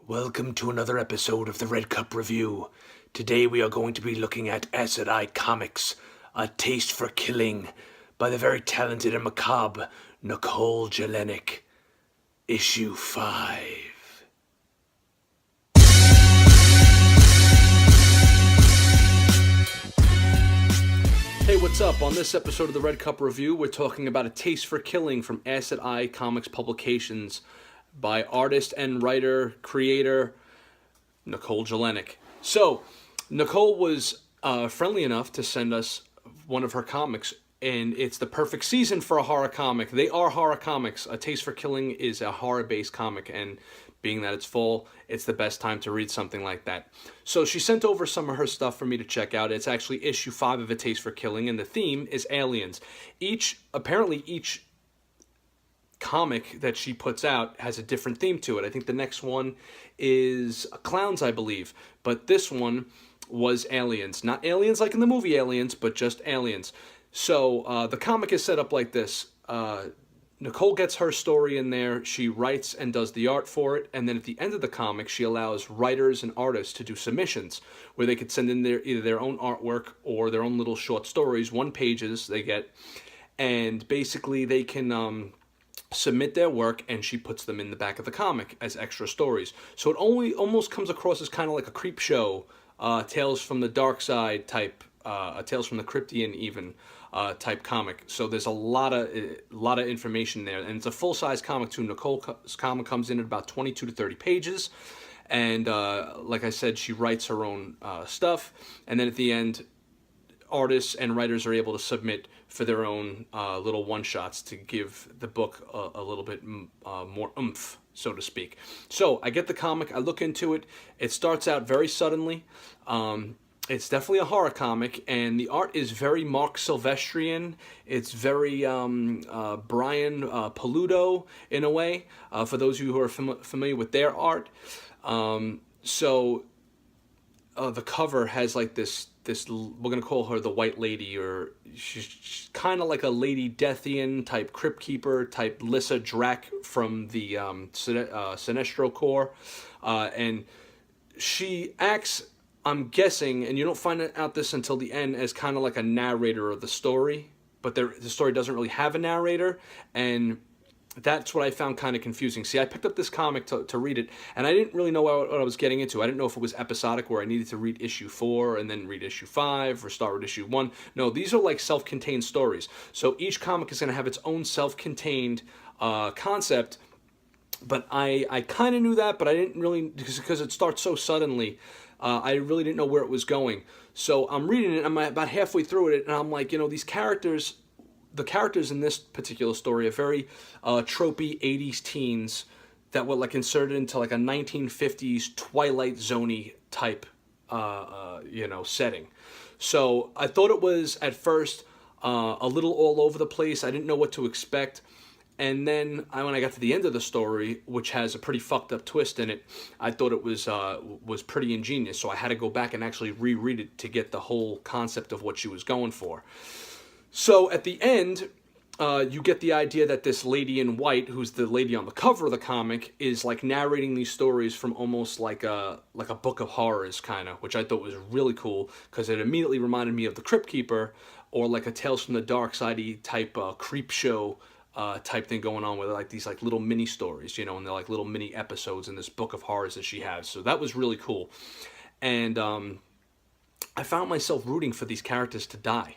Welcome to another episode of the Red Cup Review. Today we are going to be looking at Acid Eye Comics, A Taste for Killing, by the very talented and macabre Nikkol Jelenic, Issue 5. Hey, what's up? On this episode of the Red Cup Review, we're talking about A Taste for Killing from Acid Eye Comics Publications by artist and writer, creator, Nikkol Jelenic. So, Nikkol was friendly enough to send us one of her comics, and it's the perfect season for a horror comic. They are horror comics. A Taste for Killing is a horror-based comic, and being that it's fall, it's the best time to read something like that. So she sent over some of her stuff for me to check out. It's actually issue 5 of A Taste for Killing, and the theme is aliens. Apparently each comic that she puts out has a different theme to it. I think the next one is clowns, I believe, but this one was aliens. Not aliens like in the movie Aliens, but just aliens. So the comic is set up like this. Nikkol gets her story in there, she writes and does the art for it, and then at the end of the comic she allows writers and artists to do submissions where they could send in either their own artwork or their own little short stories, 1 pages they get, and basically they can submit their work, and she puts them in the back of the comic as extra stories. So it almost comes across as kind of like a creep show, Tales from the Dark Side type, Tales from the Cryptian even type comic. So there's a lot of information there, and it's a full-size comic too. Nikkol's comic comes in at about 22 to 30 pages, and like I said, she writes her own stuff, and then at the end, artists and writers are able to submit for their own little one-shots to give the book a little bit more oomph, so to speak. So I get the comic, I look into it. It starts out very suddenly. It's definitely a horror comic, and the art is very Mark Silvestrian. It's very Brian Paludo in a way, for those of you who are familiar with their art. The cover has like this we're gonna call her the White Lady, or she's kind of like a Lady Deathian type Crypt Keeper type Lissa Drac from the Sinestro Corps, and she acts, I'm guessing, and you don't find out this until the end, as kind of like a narrator of the story, but the story doesn't really have a narrator, and that's what I found kind of confusing. See, I picked up this comic to read it, and I didn't really know what I was getting into. I didn't know if it was episodic, where I needed to read issue 4 and then read issue 5, or start with issue 1. No, these are like self-contained stories. So each comic is going to have its own self-contained concept, but I kind of knew that, but I didn't really, because it starts so suddenly, I really didn't know where it was going. So I'm reading it, I'm about halfway through it, and I'm like, these characters... The characters in this particular story are very tropey 80s teens that were like inserted into like a 1950s Twilight Zone type, setting. So I thought it was at first a little all over the place. I didn't know what to expect. And then when I got to the end of the story, which has a pretty fucked up twist in it, I thought it was pretty ingenious. So I had to go back and actually reread it to get the whole concept of what she was going for. So at the end, you get the idea that this lady in white, who's the lady on the cover of the comic, is like narrating these stories from almost like a book of horrors kind of, which I thought was really cool, because it immediately reminded me of the Crypt Keeper, or like a Tales from the Dark Side type creep show type thing going on, with like these like little mini stories, and they're like little mini episodes in this book of horrors that she has. So that was really cool, and I found myself rooting for these characters to die.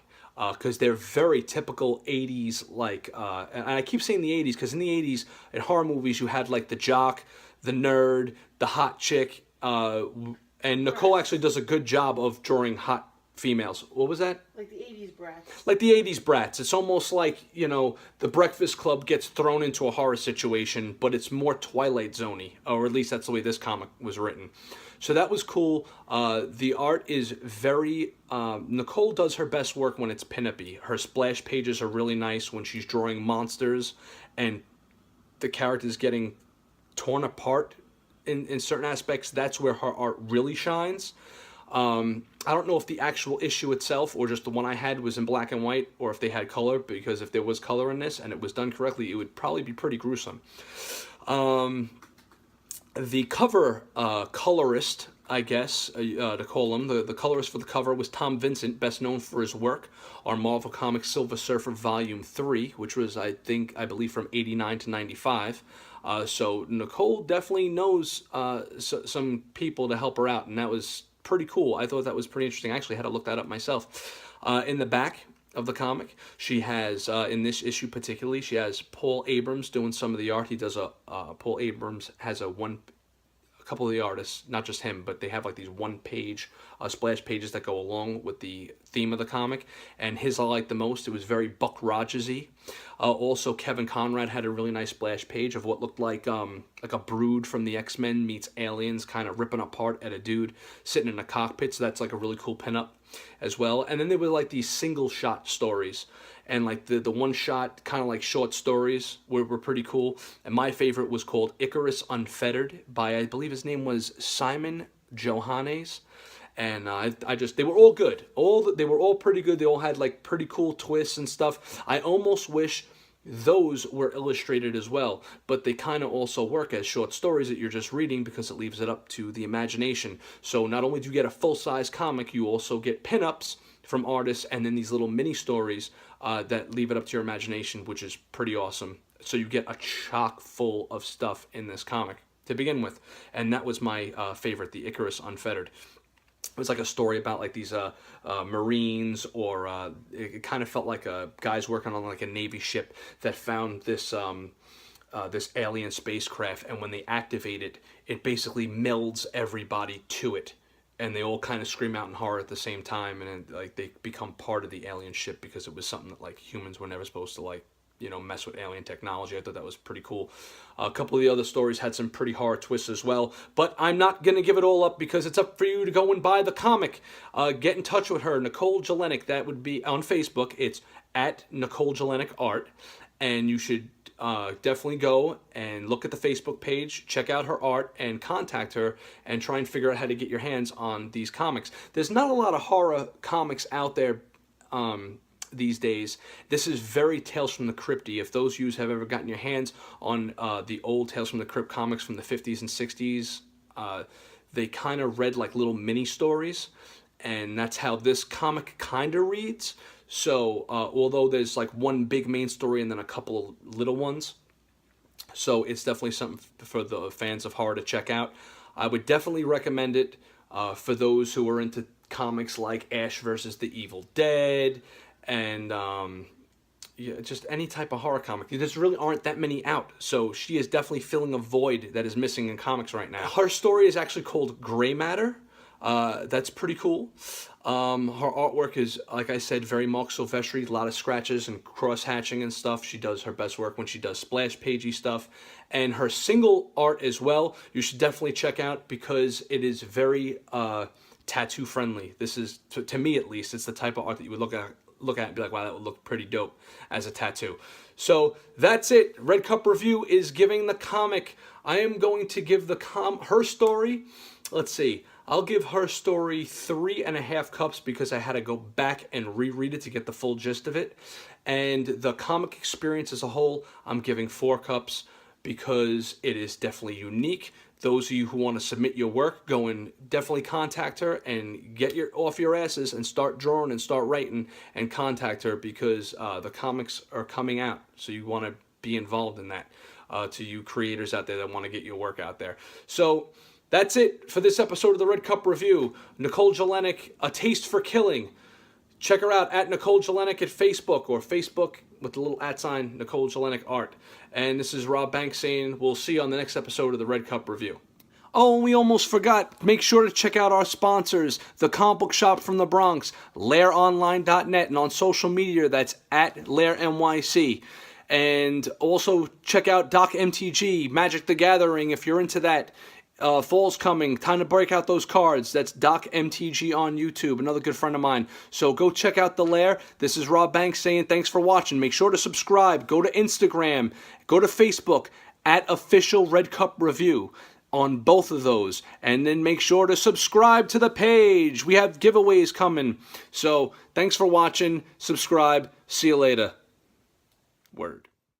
Because they're very typical 80s, like, and I keep saying the 80s, because in the 80s, in horror movies, you had, like, the jock, the nerd, the hot chick, and Nikkol actually does a good job of drawing hot females. What was that? Like the 80s brats. Like the 80s brats. It's almost like, the Breakfast Club gets thrown into a horror situation, but it's more Twilight Zone-y, or at least that's the way this comic was written. So that was cool. The art is very... Nikkol does her best work when it's pin-up-y. Her splash pages are really nice when she's drawing monsters and the characters getting torn apart in certain aspects. That's where her art really shines. I don't know if the actual issue itself, or just the one I had, was in black and white, or if they had color, because if there was color in this and it was done correctly, it would probably be pretty gruesome. The cover colorist, I guess, to call him, the colorist for the cover was Tom Vincent, best known for his work on Marvel Comics Silver Surfer Volume 3, which was, I believe, from 89 to 95. So Nikkol definitely knows some people to help her out, and that was pretty cool. I thought that was pretty interesting. I actually had to look that up myself. In the back of the comic, she has, in this issue particularly, she has Paul Abrams doing some of the art. He does Paul Abrams has a couple of the artists, not just him, but they have like these one-page splash pages that go along with the theme of the comic, and his I like the most. It was very Buck Rogers-y. Also, Kevin Conrad had a really nice splash page of what looked like a Brood from the X-Men meets aliens, kind of ripping apart at a dude sitting in a cockpit, so that's like a really cool pinup as well. And then there were like these single-shot stories, and like the one-shot kind of like short stories were pretty cool. And my favorite was called Icarus Unfettered by, I believe his name was Simon Johannes. And they were all good. They were all pretty good. They all had like pretty cool twists and stuff. I almost wish those were illustrated as well, but they kind of also work as short stories that you're just reading because it leaves it up to the imagination. So not only do you get a full-size comic, you also get pinups from artists, and then these little mini stories that leave it up to your imagination, which is pretty awesome. So you get a chock full of stuff in this comic to begin with, and that was my favorite, the Icarus Unfettered. It was like a story about like these Marines, or it kind of felt like guys working on like a Navy ship that found this this alien spacecraft, and when they activate it, it basically melds everybody to it, and they all kind of scream out in horror at the same time, and like they become part of the alien ship because it was something that like humans were never supposed to like, you know, mess with alien technology. I thought that was pretty cool. A couple of the other stories had some pretty horror twists as well, but I'm not going to give it all up because it's up for you to go and buy the comic. Get in touch with her, Nikkol Jelenic. That would be on Facebook. It's at Nikkol Jelenic Art, and you should definitely go and look at the Facebook page, check out her art, and contact her and try and figure out how to get your hands on these comics. There's not a lot of horror comics out there these days. This is very Tales from the Crypty. If those of you have ever gotten your hands on the old Tales from the Crypt comics from the 50s and 60s, they kind of read like little mini stories, and that's how this comic kind of reads. So although there's like one big main story and then a couple of little ones, so it's definitely something for the fans of horror to check out. I would definitely recommend it for those who are into comics like Ash versus the Evil Dead, and yeah, just any type of horror comic. There really aren't that many out, so she is definitely filling a void that is missing in comics right now. Her story is actually called Gray Matter. That's pretty cool. Her artwork is, like I said, very Mark Silvestri, a lot of scratches and cross-hatching and stuff. She does her best work when she does splash-pagey stuff. And her single art as well, you should definitely check out because it is very tattoo friendly. This is, to me at least, it's the type of art that you would look at and be like, wow, that would look pretty dope as a tattoo. So that's it. Red Cup Review is giving the comic. I am going to give her story, let's see, I'll give her story 3.5 cups because I had to go back and reread it to get the full gist of it. And the comic experience as a whole, I'm giving 4 cups because it is definitely unique. Those of you who want to submit your work, go and definitely contact her and get off your asses and start drawing and start writing and contact her because the comics are coming out. So you want to be involved in that, to you creators out there that want to get your work out there. So that's it for this episode of the Red Cup Review. Nikkol Jelenic, A Taste for Killing. Check her out at Nikkol Jelenic at Facebook, or Facebook with the little @ Nikkol Jelenic Art. And this is Rob Banks saying we'll see you on the next episode of the Red Cup Review. Oh, and we almost forgot. Make sure to check out our sponsors, the comic book shop from the Bronx, LairOnline.net, and on social media, that's at LairNYC. And also check out Doc MTG, Magic the Gathering, if you're into that. Fall's coming, time to break out those cards. That's Doc MTG on YouTube, another good friend of mine. So go check out The Lair. This is Rob Banks saying thanks for watching. Make sure to subscribe. Go to Instagram. Go to Facebook at Official Red Cup Review on both of those. And then make sure to subscribe to the page. We have giveaways coming. So thanks for watching. Subscribe. See you later. Word.